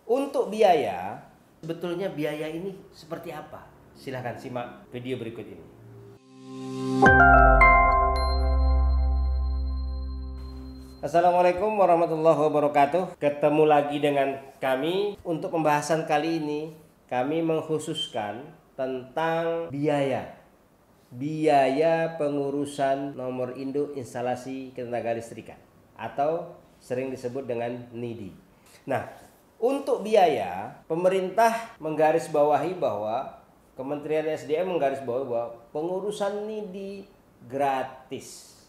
Untuk biaya, sebetulnya biaya ini seperti apa? Silahkan simak video berikut ini. Assalamualaikum warahmatullahi wabarakatuh. Ketemu lagi dengan kami. Untuk pembahasan kali ini, kami mengkhususkan tentang biaya pengurusan nomor induk instalasi ketenaga listrikan atau sering disebut dengan NIDI. Nah, untuk biaya, pemerintah menggarisbawahi bahwa Kementerian SDM menggarisbawahi bahwa pengurusan NIDI gratis.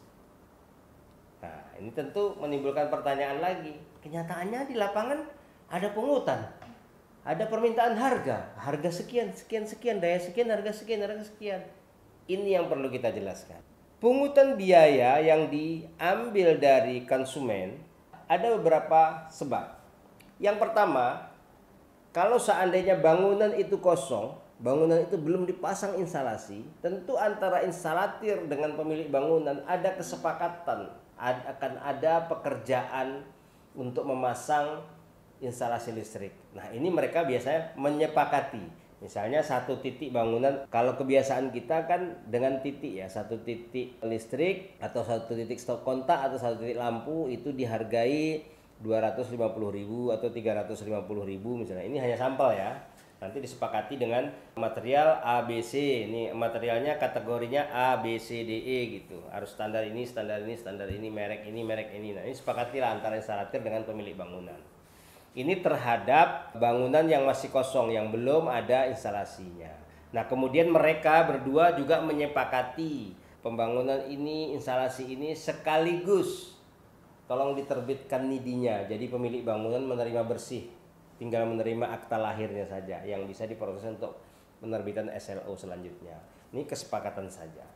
Nah, ini tentu menimbulkan pertanyaan lagi. Kenyataannya di lapangan ada pungutan, ada permintaan harga sekian, daya sekian, harga sekian. Ini yang perlu kita jelaskan. Pungutan biaya yang diambil dari konsumen ada beberapa sebab. Yang pertama, kalau seandainya bangunan itu kosong, bangunan itu belum dipasang instalasi, tentu antara instalatir dengan pemilik bangunan ada kesepakatan, akan ada pekerjaan untuk memasang instalasi listrik. Nah, ini mereka biasanya menyepakati. Misalnya satu titik bangunan, kalau kebiasaan kita kan dengan titik ya, satu titik listrik atau satu titik stop kontak atau satu titik lampu itu dihargai 250.000 atau 350.000 misalnya. Ini hanya sampel ya. Nanti disepakati dengan material ABC. Ini materialnya kategorinya A, B, C, D, E gitu. Harus standar ini, merek ini. Nah, ini sepakatilah antara instalatir dengan pemilik bangunan. Ini terhadap bangunan yang masih kosong, yang belum ada instalasinya. Nah, kemudian mereka berdua juga menyepakati pembangunan ini, instalasi ini sekaligus tolong diterbitkan NIDI-nya. Jadi pemilik bangunan menerima bersih, tinggal menerima akta lahirnya saja yang bisa diproses untuk penerbitan SLO selanjutnya. Ini kesepakatan saja.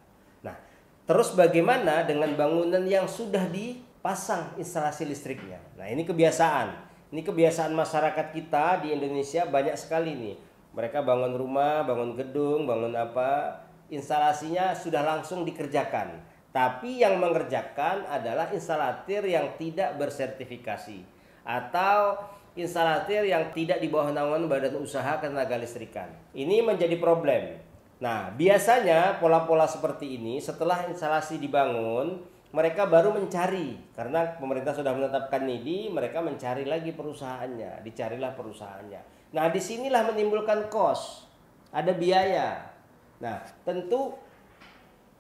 Nah, terus bagaimana dengan bangunan yang sudah dipasang instalasi listriknya? Nah, ini kebiasaan. Ini kebiasaan masyarakat kita di Indonesia banyak sekali nih. Mereka bangun rumah, bangun gedung, bangun apa, instalasinya sudah langsung dikerjakan. Tapi yang mengerjakan adalah instalatir yang tidak bersertifikasi atau instalatir yang tidak di bawah naungan Badan Usaha Ketenaga Listrikan. Ini menjadi problem. Nah, biasanya pola-pola seperti ini setelah instalasi dibangun, mereka baru mencari, karena pemerintah sudah menetapkan NIDI, mereka mencari lagi perusahaannya, dicarilah perusahaannya. Nah, disinilah menimbulkan cost, ada biaya. Nah, tentu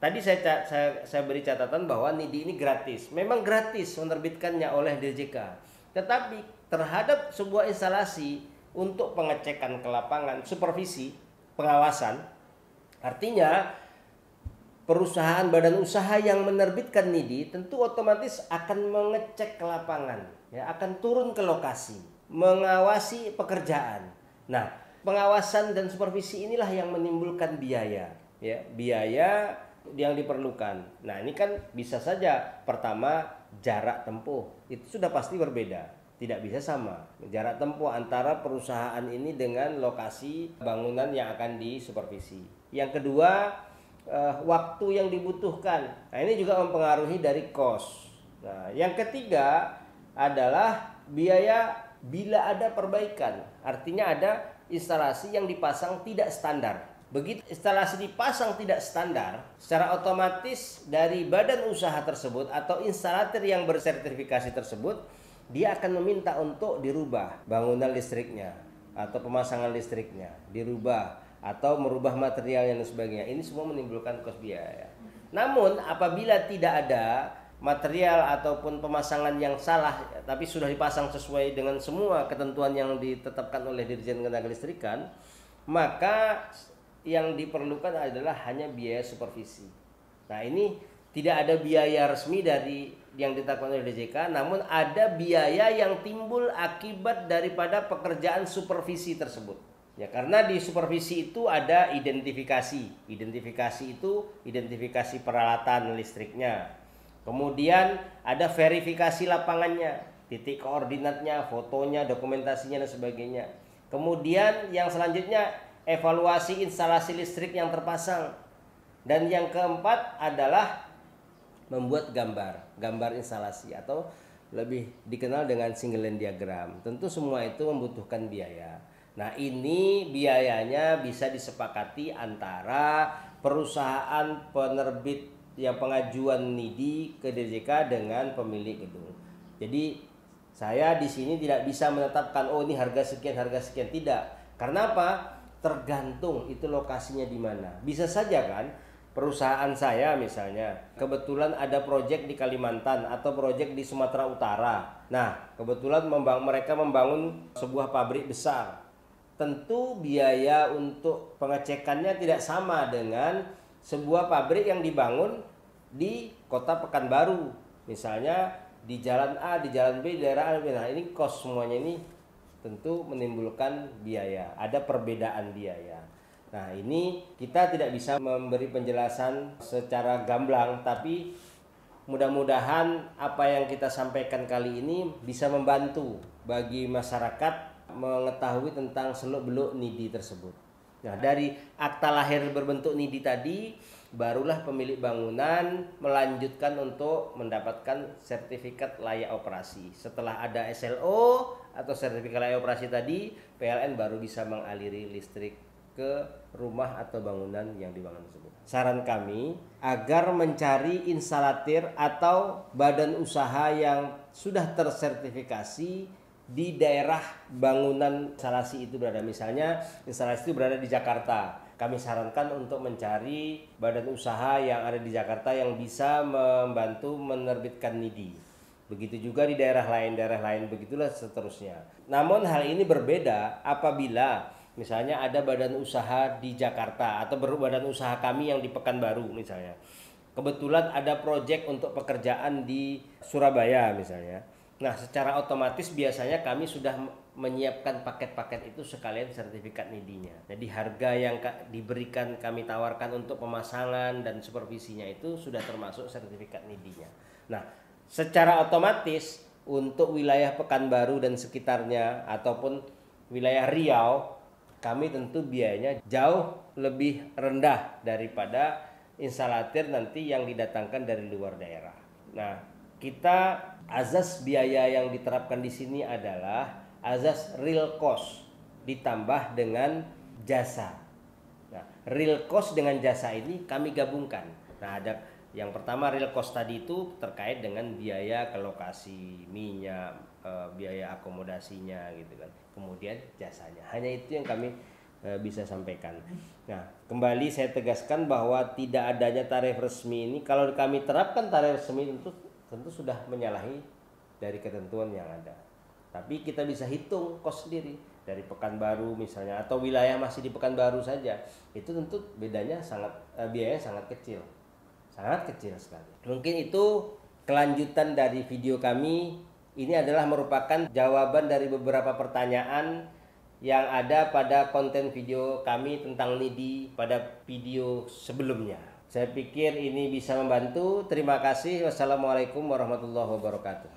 tadi saya beri catatan bahwa NIDI ini gratis. Memang gratis menerbitkannya oleh DJK. Tetapi terhadap sebuah instalasi untuk pengecekan ke lapangan, supervisi, pengawasan, artinya perusahaan badan usaha yang menerbitkan NIDI tentu otomatis akan mengecek ke lapangan, ya, akan turun ke lokasi, mengawasi pekerjaan. Nah, pengawasan dan supervisi inilah yang menimbulkan biaya, ya, biaya yang diperlukan. Nah, ini kan bisa saja pertama jarak tempuh itu sudah pasti berbeda, tidak bisa sama jarak tempuh antara perusahaan ini dengan lokasi bangunan yang akan disupervisi. Yang kedua, waktu yang dibutuhkan. Nah, ini juga mempengaruhi dari cost. Nah, yang ketiga adalah biaya bila ada perbaikan. Artinya ada instalasi yang dipasang tidak standar. Begitu instalasi dipasang tidak standar, secara otomatis dari badan usaha tersebut atau instalator yang bersertifikasi tersebut, dia akan meminta untuk dirubah bangunan listriknya atau pemasangan listriknya, dirubah atau merubah material dan sebagainya. Ini semua menimbulkan kos biaya. Namun apabila tidak ada material ataupun pemasangan yang salah tapi sudah dipasang sesuai dengan semua ketentuan yang ditetapkan oleh Dirjen Ketenaga Listrikan, maka yang diperlukan adalah hanya biaya supervisi. Nah, ini tidak ada biaya resmi dari yang ditetapkan oleh DJK, namun ada biaya yang timbul akibat daripada pekerjaan supervisi tersebut. Ya, karena di supervisi itu ada identifikasi. Identifikasi itu identifikasi peralatan listriknya. Kemudian ada verifikasi lapangannya, titik koordinatnya, fotonya, dokumentasinya dan sebagainya. Kemudian yang selanjutnya evaluasi instalasi listrik yang terpasang. Dan yang keempat adalah membuat gambar instalasi atau lebih dikenal dengan single line diagram. Tentu semua itu membutuhkan biaya. Nah, ini biayanya bisa disepakati antara perusahaan penerbit yang pengajuan NIDI ke DJK dengan pemilik gedung. Jadi saya di sini tidak bisa menetapkan oh ini harga sekian tidak. Karena apa? Tergantung itu lokasinya di mana. Bisa saja kan perusahaan saya misalnya kebetulan ada proyek di Kalimantan atau proyek di Sumatera Utara. Nah, kebetulan mereka membangun sebuah pabrik besar. Tentu biaya untuk pengecekannya tidak sama dengan sebuah pabrik yang dibangun di Kota Pekanbaru. Misalnya di jalan A, di jalan B, di daerah A. Nah, ini kos semuanya ini tentu menimbulkan biaya. Ada perbedaan biaya. Nah, ini kita tidak bisa memberi penjelasan secara gamblang, tapi mudah-mudahan apa yang kita sampaikan kali ini bisa membantu bagi masyarakat mengetahui tentang seluk-beluk NIDI tersebut. Nah, dari akta lahir berbentuk NIDI tadi, barulah pemilik bangunan melanjutkan untuk mendapatkan sertifikat layak operasi. Setelah ada SLO atau sertifikat layak operasi tadi, PLN baru bisa mengaliri listrik ke rumah atau bangunan yang dibangun tersebut. Saran kami agar mencari instalatir atau badan usaha yang sudah tersertifikasi di daerah bangunan instalasi itu berada. Misalnya instalasi itu berada di Jakarta. Kami sarankan untuk mencari badan usaha yang ada di Jakarta yang bisa membantu menerbitkan NIDI. Begitu juga di daerah lain, begitulah seterusnya. Namun hal ini berbeda apabila misalnya ada badan usaha di Jakarta atau badan usaha kami yang di Pekanbaru misalnya. Kebetulan ada proyek untuk pekerjaan di Surabaya misalnya. Nah, secara otomatis biasanya kami sudah menyiapkan paket-paket itu sekalian sertifikat NIDI-nya. Jadi harga yang diberikan kami tawarkan untuk pemasangan dan supervisinya itu sudah termasuk sertifikat NIDI-nya. Nah, secara otomatis untuk wilayah Pekanbaru dan sekitarnya ataupun wilayah Riau, kami tentu biayanya jauh lebih rendah daripada instalatir nanti yang didatangkan dari luar daerah. Nah, kita azas biaya yang diterapkan di sini adalah azas real cost ditambah dengan jasa. Nah, real cost dengan jasa ini kami gabungkan. Nah, ada yang pertama real cost tadi itu terkait dengan biaya ke lokasi, minyak, biaya akomodasinya gitu kan. Kemudian jasanya. Hanya itu yang kami bisa sampaikan. Nah, kembali saya tegaskan bahwa tidak adanya tarif resmi ini, kalau kami terapkan tarif resmi tentu sudah menyalahi dari ketentuan yang ada. Tapi kita bisa hitung kos sendiri dari Pekanbaru misalnya atau wilayah masih di Pekanbaru saja. Itu tentu bedanya biayanya sangat kecil. Sangat kecil sekali. Mungkin itu kelanjutan dari video kami. Ini adalah merupakan jawaban dari beberapa pertanyaan yang ada pada konten video kami tentang NIDI pada video sebelumnya. Saya pikir ini bisa membantu. Terima kasih. Wassalamualaikum warahmatullahi wabarakatuh.